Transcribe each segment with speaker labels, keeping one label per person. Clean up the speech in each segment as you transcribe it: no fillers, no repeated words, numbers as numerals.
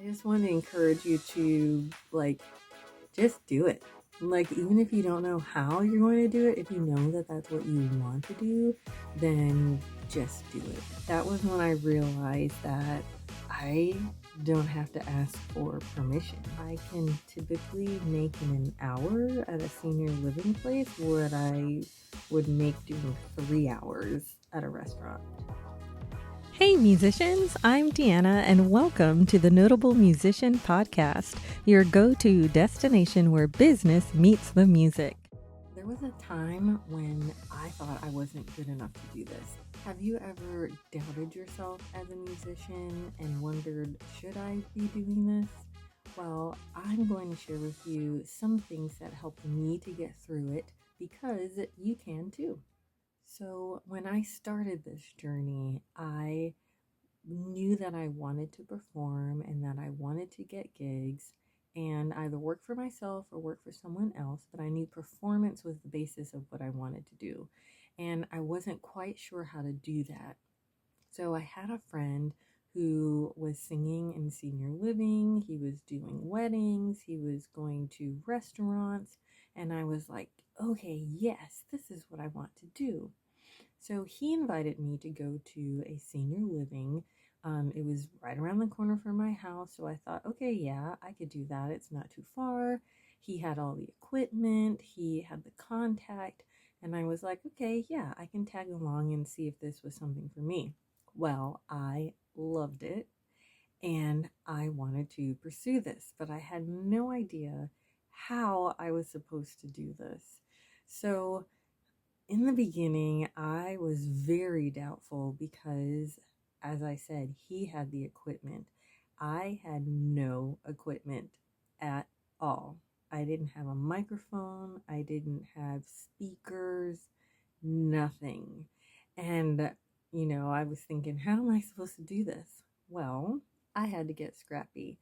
Speaker 1: just want to encourage you to just do it. Like, even if you don't know how you're going to do it, if you know that that's what you want to do, then just do it. That was when I realized that I don't have to ask for permission. I can typically make in an hour at a senior living place what I would make doing 3 hours at a restaurant.
Speaker 2: Hey musicians, I'm Deanna and welcome to the Notable Musician Podcast, your go-to destination where business meets the music.
Speaker 1: There was a time when I thought I wasn't good enough to do this. Have you ever doubted yourself as a musician and wondered, should I be doing this? Well, I'm going to share with you some things that helped me to get through it because you can too. So, when I started this journey, I knew that I wanted to perform and that I wanted to get gigs and either work for myself or work for someone else, but I knew performance was the basis of what I wanted to do. And I wasn't quite sure how to do that. So I had a friend who was singing in senior living, he was doing weddings, he was going to restaurants, and I was like, okay, yes, this is what I want to do. So he invited me to go to a senior living. It was right around the corner from my house. So I thought, okay, yeah, I could do that. It's not too far. He had all the equipment, he had the contact. And I was like, okay, yeah, I can tag along and see if this was something for me. Well, I loved it and I wanted to pursue this, but I had no idea how I was supposed to do this. So in the beginning, I was very doubtful because, as I said, he had the equipment. I had no equipment at all. I didn't have a microphone, I didn't have speakers, nothing. And, I was thinking, how am I supposed to do this? Well, I had to get scrappy.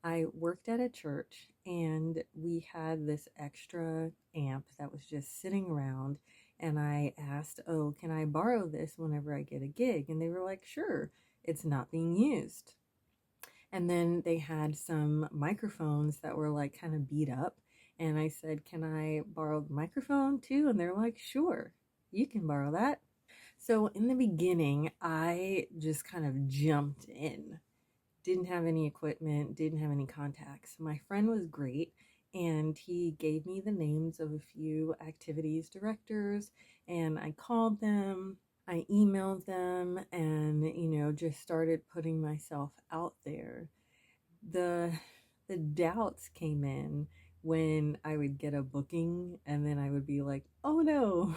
Speaker 1: I worked at a church and we had this extra amp that was just sitting around. And I asked, oh, can I borrow this whenever I get a gig? And they were like, sure, it's not being used. And then they had some microphones that were like kind of beat up. And I said, can I borrow the microphone too? And they're like, sure, you can borrow that. So in the beginning, I just kind of jumped in, didn't have any equipment, didn't have any contacts. My friend was great and he gave me the names of a few activities directors and I called them, I emailed them and just started putting myself out there. The the doubts came in when I would get a booking and then I would be like, "Oh no.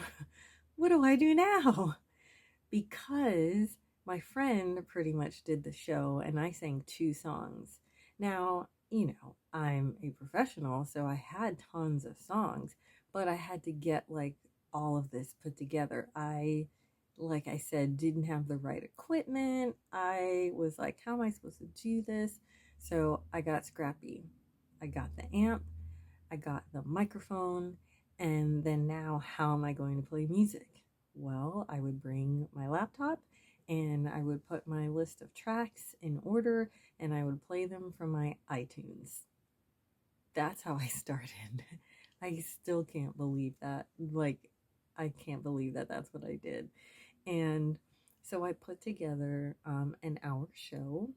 Speaker 1: What do I do now?" Because my friend pretty much did the show and I sang 2 songs. Now, I'm a professional, so I had tons of songs, but I had to get like all of this put together. Like I said, didn't have the right equipment. I was like, how am I supposed to do this? So I got scrappy. I got the amp, I got the microphone, and then now how am I going to play music? Well, I would bring my laptop and I would put my list of tracks in order and I would play them from my iTunes. That's how I started. I still can't believe that. I can't believe that that's what I did. And so I put together an hour show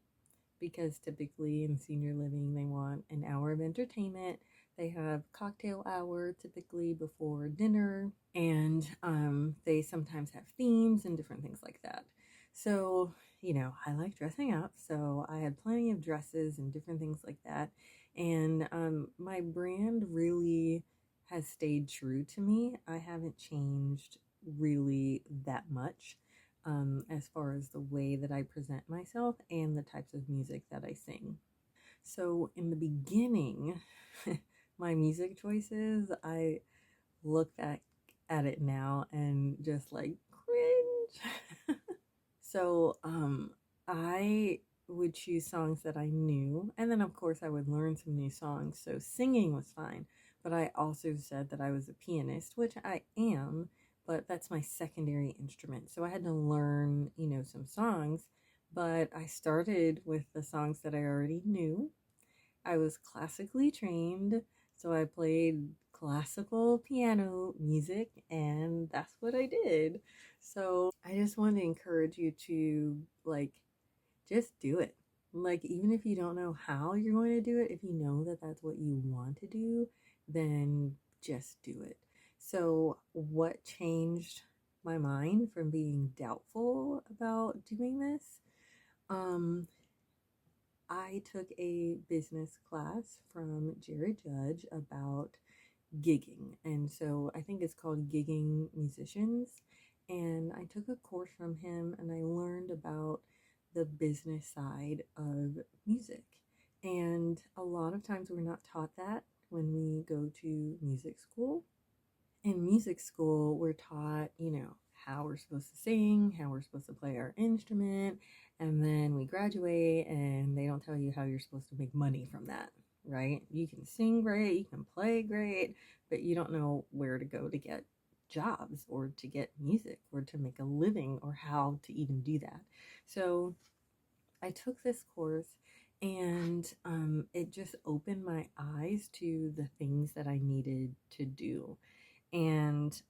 Speaker 1: because typically in senior living they want an hour of entertainment. They have cocktail hour typically before dinner, and they sometimes have themes and different things like that. So, I like dressing up, so I had plenty of dresses and different things like that. And my brand really has stayed true to me. I haven't changed really that much as far as the way that I present myself and the types of music that I sing. So, in the beginning, my music choices, I look back at it now and just like cringe. So, I would choose songs that I knew, and then of course I would learn some new songs. So, singing was fine, but I also said that I was a pianist, which I am, but that's my secondary instrument. So, I had to learn, some songs, But I started with the songs that I already knew. I was classically trained, so I played classical piano music, and that's what I did. So I just want to encourage you to just do it. Like, even if you don't know how you're going to do it, if you know that that's what you want to do, then just do it. So, what changed my mind from being doubtful about doing this? Um, I took a business class from Jerry Judge about gigging. And so I think it's called Gigging Musicians. And I took a course from him and I learned about the business side of music. And a lot of times we're not taught that when we go to music school. In music school, we're taught, how we're supposed to sing, how we're supposed to play our instrument, and then we graduate and they don't tell you how you're supposed to make money from that, right? You can sing great, you can play great, but you don't know where to go to get jobs or to get music or to make a living or how to even do that. So I took this course and it just opened my eyes to the things that I needed to do. And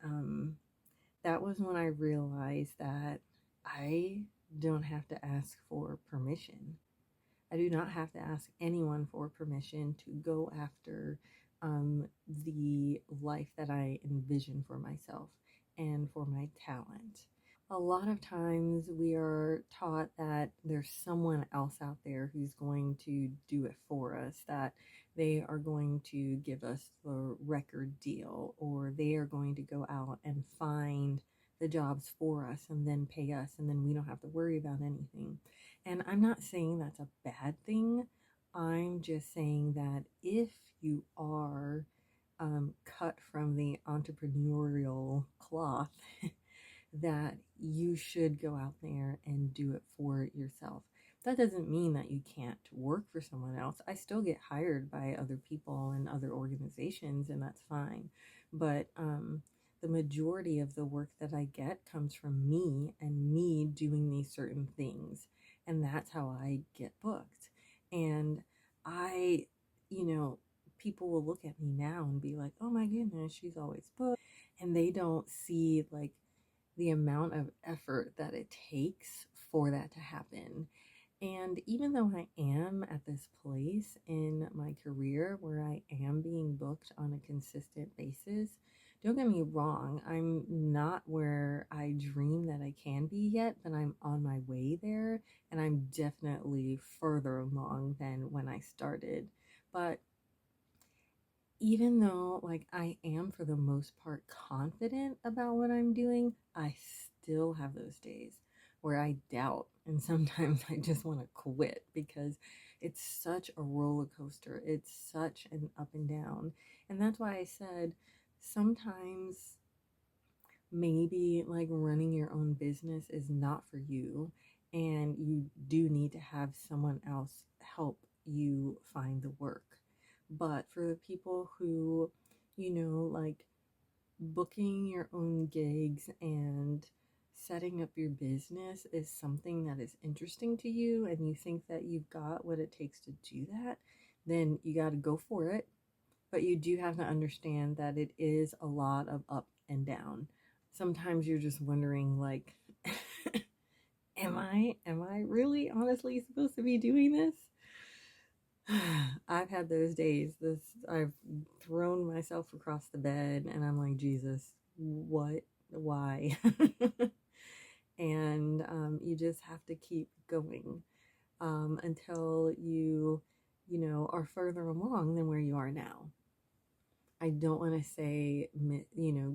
Speaker 1: that was when I realized that I don't have to ask for permission. I do not have to ask anyone for permission to go after the life that I envision for myself and for my talent. A lot of times we are taught that there's someone else out there who's going to do it for us, that they are going to give us the record deal, or they are going to go out and find the jobs for us and then pay us, and then we don't have to worry about anything. And I'm not saying that's a bad thing. I'm just saying that if you are cut from the entrepreneurial cloth, that you should go out there and do it for yourself. That doesn't mean that you can't work for someone else. I still get hired by other people and other organizations, and that's fine. But the majority of the work that I get comes from me and me doing these certain things. And that's how I get booked. And I, you know, people will look at me now and be like, oh my goodness, she's always booked. And they don't see like the amount of effort that it takes for that to happen. And even though I am at this place in my career where I am being booked on a consistent basis, don't get me wrong, I'm not where I dream that I can be yet, but I'm on my way there, and I'm definitely further along than when I started. But even though like I am for the most part confident about what I'm doing, I still have those days where I doubt and sometimes I just want to quit because it's such a roller coaster. It's such an up and down. And that's why I said sometimes maybe like running your own business is not for you and you do need to have someone else help you find the work. But for the people who, like booking your own gigs and setting up your business is something that is interesting to you and you think that you've got what it takes to do that, then you got to go for it. But you do have to understand that it is a lot of up and down. Sometimes you're just wondering like am I really honestly supposed to be doing this? I've had those days. I've thrown myself across the bed and I'm like, Jesus, what? Why? And you just have to keep going until are further along than where you are now. I don't want to say,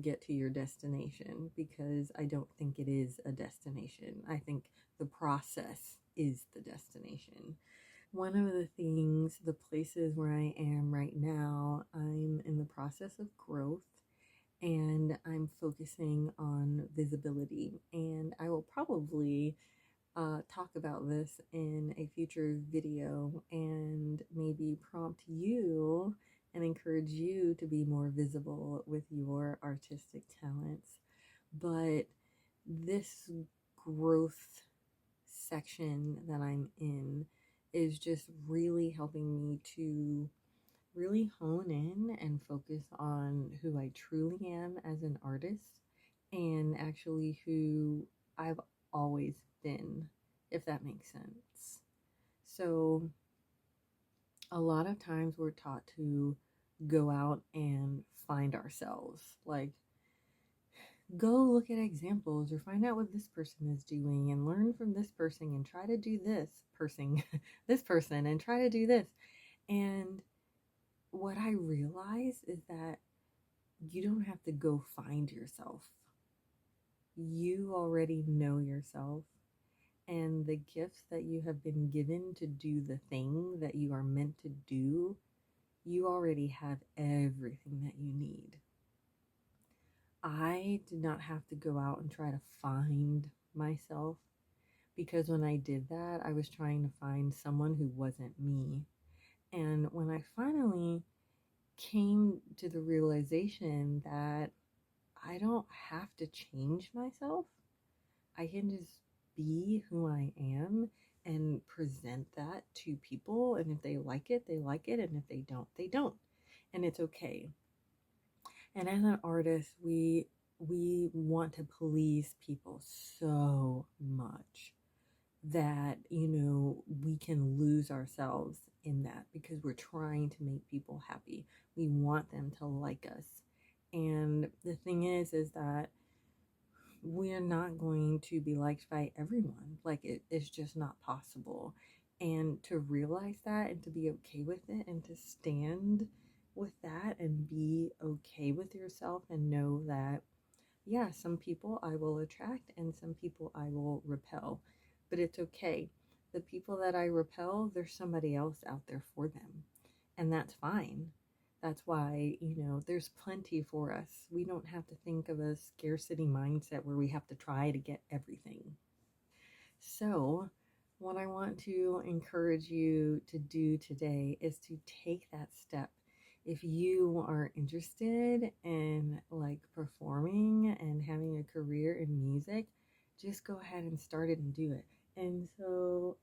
Speaker 1: get to your destination because I don't think it is a destination. I think the process is the destination. One of the things, the places where I am right now, I'm in the process of growth and I'm focusing on visibility. And I will probably talk about this in a future video and maybe prompt you and encourage you to be more visible with your artistic talents. But this growth section that I'm in is just really helping me to really hone in and focus on who I truly am as an artist and actually who I've always been, if that makes sense. So, a lot of times we're taught to go out and find ourselves. Like, go look at examples or find out what this person is doing and learn from this person and try to do this person and try to do this. And what I realize is that you don't have to go find yourself. You already know yourself, and the gifts that you have been given to do the thing that you are meant to do, you already have everything that you need. I did not have to go out and try to find myself, because when I did that, I was trying to find someone who wasn't me. And when I finally came to the realization that I don't have to change myself, I can just be who I am and present that to people. And if they like it, they like it. And if they don't, they don't. And it's okay. And as an artist, we want to please people so much that, we can lose ourselves in that because we're trying to make people happy. We want them to like us. And the thing is that we're not going to be liked by everyone. Like, it's just not possible. And to realize that and to be okay with it and to stand with that and be okay with yourself and know that, yeah, some people I will attract and some people I will repel, but it's okay. The people that I repel, there's somebody else out there for them, and that's fine. That's why, there's plenty for us. We don't have to think of a scarcity mindset where we have to try to get everything. So, what I want to encourage you to do today is to take that step. If you are interested in like performing and having a career in music, just go ahead and start it and do it. And so,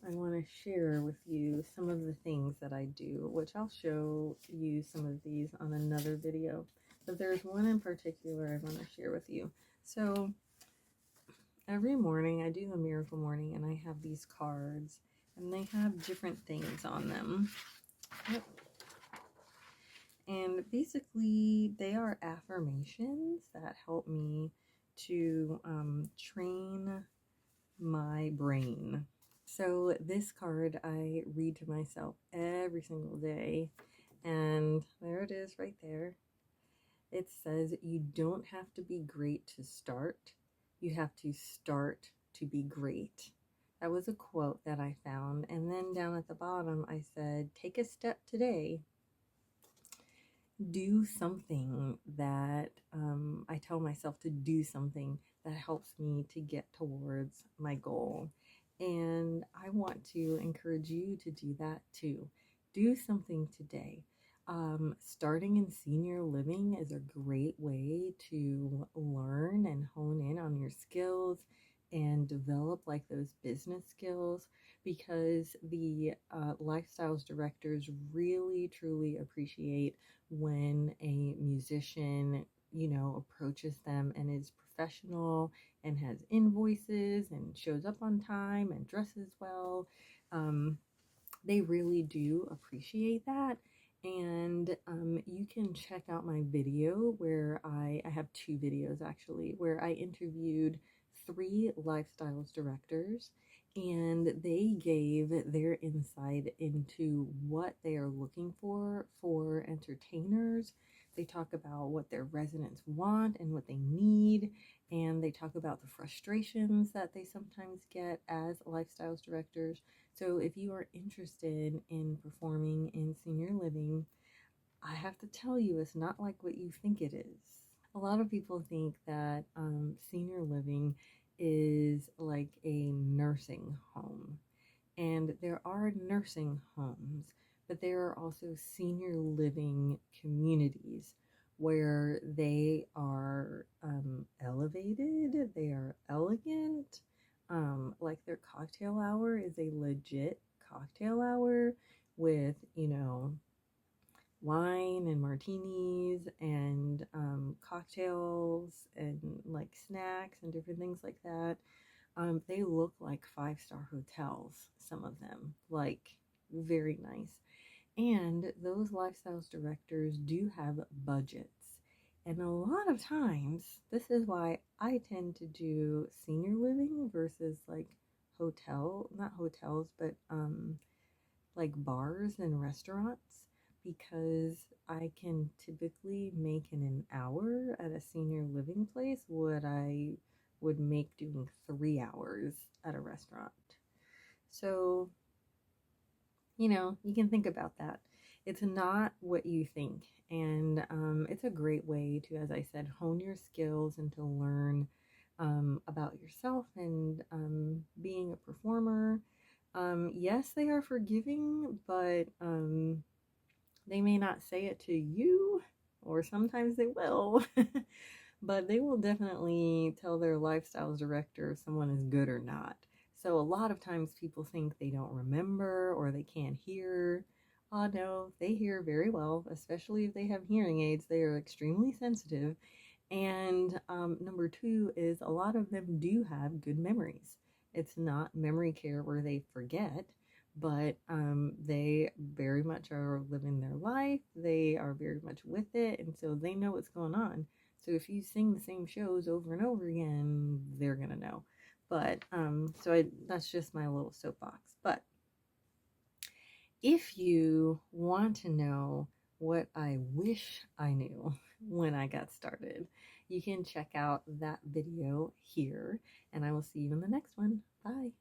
Speaker 1: I want to share with you some of the things that I do, which I'll show you some of these on another video. But there's one in particular I want to share with you. So every morning I do the miracle morning and I have these cards and they have different things on them. Yep. And basically they are affirmations that help me to train my brain. So this card I read to myself every single day, and there it is right there. It says, you don't have to be great to start. You have to start to be great. That was a quote that I found. And then down at the bottom, I said, take a step today. Do something that I tell myself to do something that helps me to get towards my goal. And I want to encourage you to do that too. Do something today. Starting in senior living is a great way to learn and hone in on your skills and develop like those business skills, because the lifestyles directors really truly appreciate when a musician, approaches them and is professional and has invoices and shows up on time and dresses well. They really do appreciate that. And you can check out my video where I have two videos actually, where I interviewed 3 lifestyles directors, and they gave their insight into what they are looking for entertainers. They talk about what their residents want and what they need, and they talk about the frustrations that they sometimes get as lifestyles directors. So if you are interested in performing in senior living, I have to tell you, it's not like what you think it is. A lot of people think that senior living is like a nursing home. And there are nursing homes, but there are also senior living communities where they are elevated, they are elegant, like their cocktail hour is a legit cocktail hour with, wine and martinis and cocktails and like snacks and different things like that. They look like five-star hotels, some of them, like very nice. And those lifestyles directors do have budgets. And a lot of times, this is why I tend to do senior living versus like not hotels, but like bars and restaurants, because I can typically make in an hour at a senior living place what I would make doing 3 hours at a restaurant. So, you can think about that. It's not what you think. And it's a great way to, as I said, hone your skills and to learn about yourself and being a performer. Yes, they are forgiving, but they may not say it to you, or sometimes they will. But they will definitely tell their lifestyles director if someone is good or not. So a lot of times people think they don't remember or they can't hear. Oh no, they hear very well, especially if they have hearing aids. They are extremely sensitive. And number two is a lot of them do have good memories. It's not memory care where they forget, but they very much are living their life. They are very much with it, and so they know what's going on. So if you sing the same shows over and over again, they're gonna know. But that's just my little soapbox. But if you want to know what I wish I knew when I got started, you can check out that video here, and I will see you in the next one. Bye.